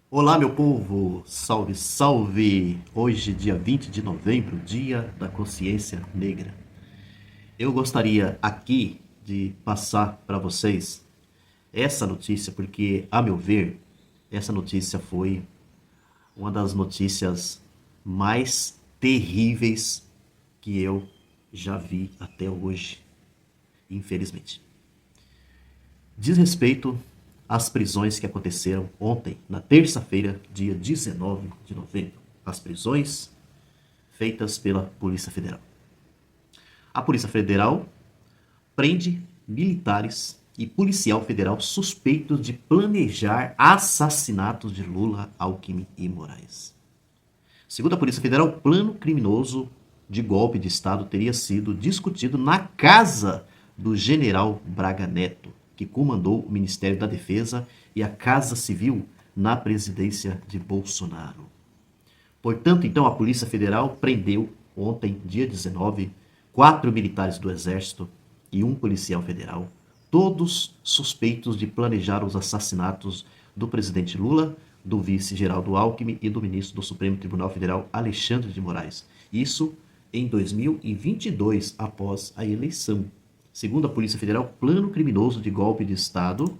Olá, meu povo! Salve, salve! Hoje, dia 20 de novembro, Dia da Consciência Negra. Eu gostaria aqui de passar para vocês essa notícia, porque, a meu ver, essa notícia foi uma das notícias mais terríveis que eu já vi até hoje, infelizmente. Diz respeito às prisões que aconteceram ontem, na terça-feira, dia 19 de novembro. As prisões feitas pela Polícia Federal. A Polícia Federal prende militares e policial federal suspeitos de planejar assassinatos de Lula, Alckmin e Moraes. Segundo a Polícia Federal, o plano criminoso de golpe de Estado teria sido discutido na casa do general Braga Neto, que comandou o Ministério da Defesa e a Casa Civil na presidência de Bolsonaro. Portanto, então, a Polícia Federal prendeu ontem, dia 19, 4 militares do Exército e um policial federal, todos suspeitos de planejar os assassinatos do presidente Lula, do vice Geraldo Alckmin e do ministro do Supremo Tribunal Federal, Alexandre de Moraes. Isso em 2022, após a eleição. Segundo a Polícia Federal, plano criminoso de golpe de Estado,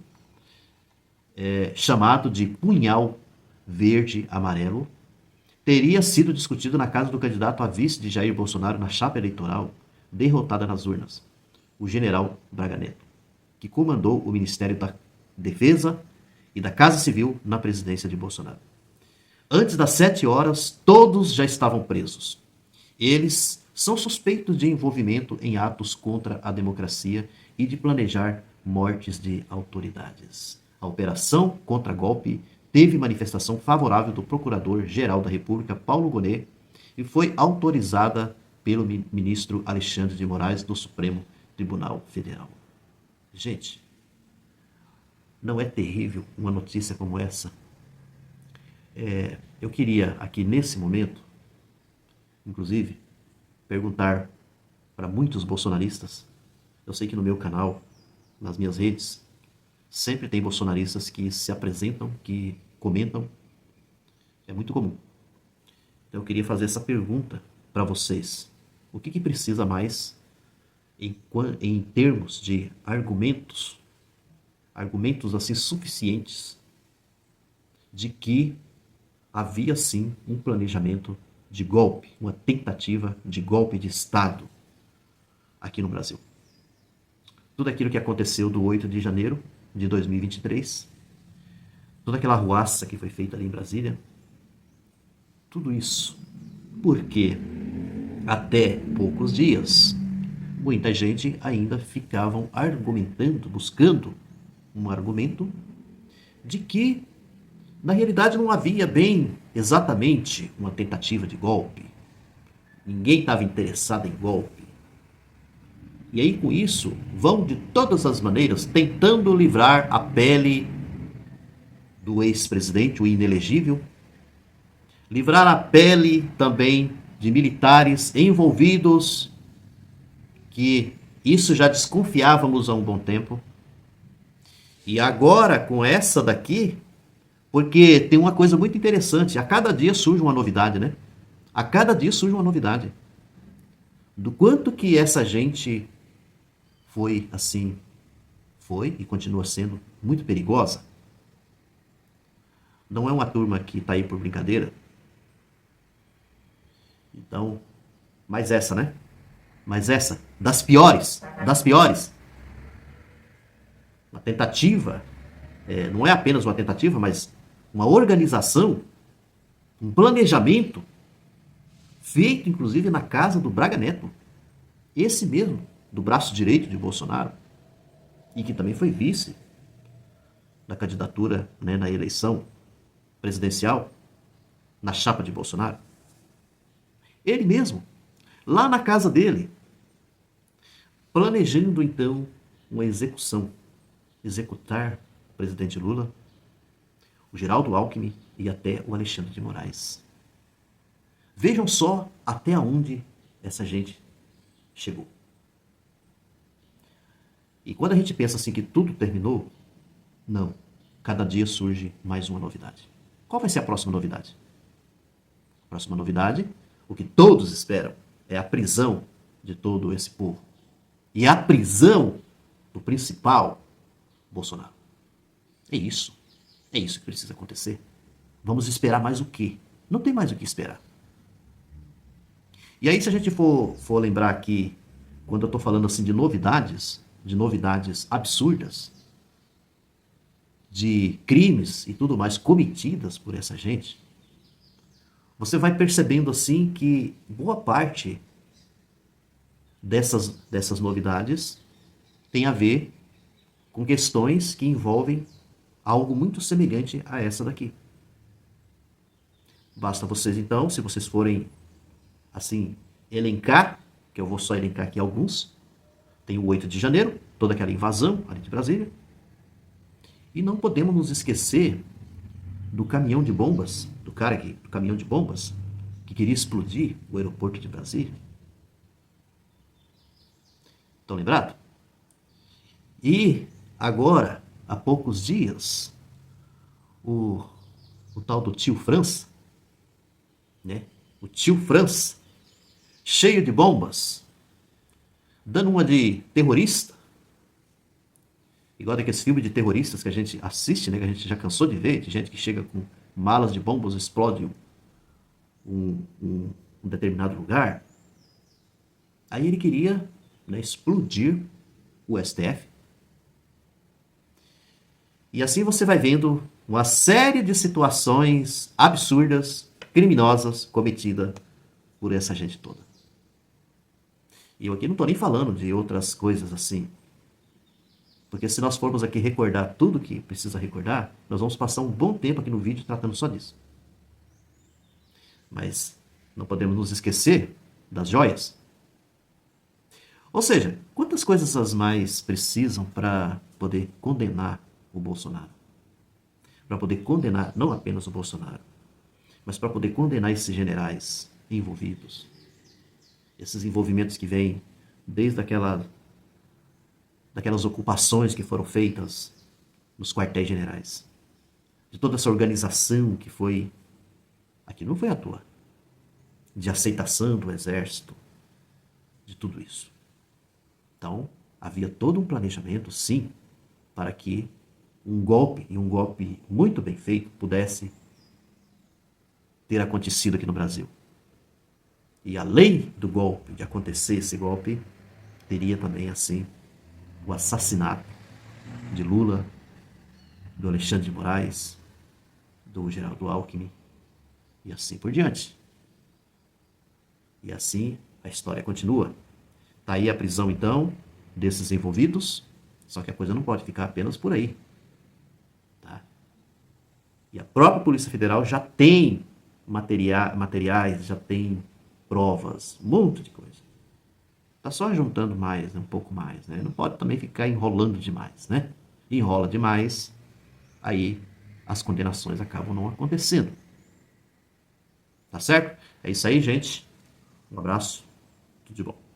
chamado de Punhal Verde-Amarelo, teria sido discutido na casa do candidato a vice de Jair Bolsonaro na chapa eleitoral, derrotada nas urnas, o general Braga Neto, que comandou o Ministério da Defesa e da Casa Civil na presidência de Bolsonaro. Antes das 7 horas, todos já estavam presos. Eles são suspeitos de envolvimento em atos contra a democracia e de planejar mortes de autoridades. A operação contra golpe teve manifestação favorável do Procurador-Geral da República, Paulo Gonet, e foi autorizada pelo ministro Alexandre de Moraes do Supremo Tribunal Federal. Gente, não é terrível uma notícia como essa? Eu queria aqui nesse momento, inclusive, perguntar para muitos bolsonaristas. Eu sei que no meu canal, nas minhas redes, sempre tem bolsonaristas que se apresentam, que comentam. É muito comum. Então eu queria fazer essa pergunta para vocês. O que precisa mais em termos de argumentos assim suficientes de que havia sim um planejamento de golpe, uma tentativa de golpe de Estado aqui no Brasil? Tudo aquilo que aconteceu do 8 de janeiro de 2023, toda aquela arruaça que foi feita ali em Brasília, tudo isso porque até poucos dias muita gente ainda ficavam argumentando, buscando um argumento de que na realidade não havia bem exatamente uma tentativa de golpe. Ninguém estava interessado em golpe. E aí com isso vão de todas as maneiras tentando livrar a pele do ex-presidente, o inelegível, livrar a pele também de militares envolvidos, que isso já desconfiávamos há um bom tempo. E agora com essa daqui, porque tem uma coisa muito interessante, a cada dia surge uma novidade, né? A cada dia surge uma novidade. Do quanto que essa gente foi assim, foi e continua sendo muito perigosa. Não é uma turma que está aí por brincadeira. Então, mas essa, né? Mas essa, das piores, das piores. Uma tentativa, não é apenas uma tentativa, mas uma organização, um planejamento, feito inclusive na casa do Braga Neto. Esse mesmo, do braço direito de Bolsonaro, e que também foi vice da candidatura, né, na eleição presidencial, na chapa de Bolsonaro. Ele mesmo, lá na casa dele, planejando então uma execução, executar o presidente Lula, o Geraldo Alckmin e até o Alexandre de Moraes. Vejam só até onde essa gente chegou. E quando a gente pensa assim que tudo terminou, não. Cada dia surge mais uma novidade. Qual vai ser a próxima novidade? A próxima novidade, o que todos esperam, é a prisão de todo esse povo. E a prisão do principal, Bolsonaro. É isso. É isso que precisa acontecer. Vamos esperar mais o quê? Não tem mais o que esperar. E aí, se a gente for lembrar aqui, quando eu estou falando assim de novidades absurdas, de crimes e tudo mais cometidas por essa gente, você vai percebendo assim que boa parte dessas novidades tem a ver com questões que envolvem algo muito semelhante a essa daqui. Basta vocês então, se vocês forem assim elencar, que eu vou só elencar aqui alguns, tem o 8 de janeiro, toda aquela invasão ali de Brasília, e não podemos nos esquecer do caminhão de bombas, do caminhão de bombas, que queria explodir o aeroporto de Brasília. Estão lembrados? E agora, há poucos dias, o tal do tio França, né? O tio França, cheio de bombas, dando uma de terrorista, igual daqueles filmes de terroristas que a gente assiste, né? Que a gente já cansou de ver, de gente que chega com malas de bombas, explode um determinado lugar. Aí ele queria, né, explodir o STF. E assim você vai vendo uma série de situações absurdas, criminosas, cometidas por essa gente toda. E eu aqui não estou nem falando de outras coisas assim. Porque se nós formos aqui recordar tudo que precisa recordar, nós vamos passar um bom tempo aqui no vídeo tratando só disso. Mas não podemos nos esquecer das joias. Ou seja, quantas coisas as mais precisam para poder condenar o Bolsonaro? Para poder condenar não apenas o Bolsonaro, mas para poder condenar esses generais envolvidos. Esses envolvimentos que vêm desde daquelas ocupações que foram feitas nos quartéis generais. De toda essa organização que foi, aqui não foi à toa, de aceitação do exército, de tudo isso. Então, havia todo um planejamento, sim, para que um golpe, e um golpe muito bem feito, pudesse ter acontecido aqui no Brasil. E além do golpe, de acontecer esse golpe, teria também, assim, o assassinato de Lula, do Alexandre de Moraes, do Geraldo Alckmin, e assim por diante. E assim a história continua. Está aí a prisão, então, desses envolvidos, só que a coisa não pode ficar apenas por aí. Tá? E a própria Polícia Federal já tem materiais, já tem provas, um monte de coisa. Está só juntando mais, né, um pouco mais. Né? Não pode também ficar enrolando demais. Né? Enrola demais, aí as condenações acabam não acontecendo. Tá certo? É isso aí, gente. Um abraço. Tudo de bom.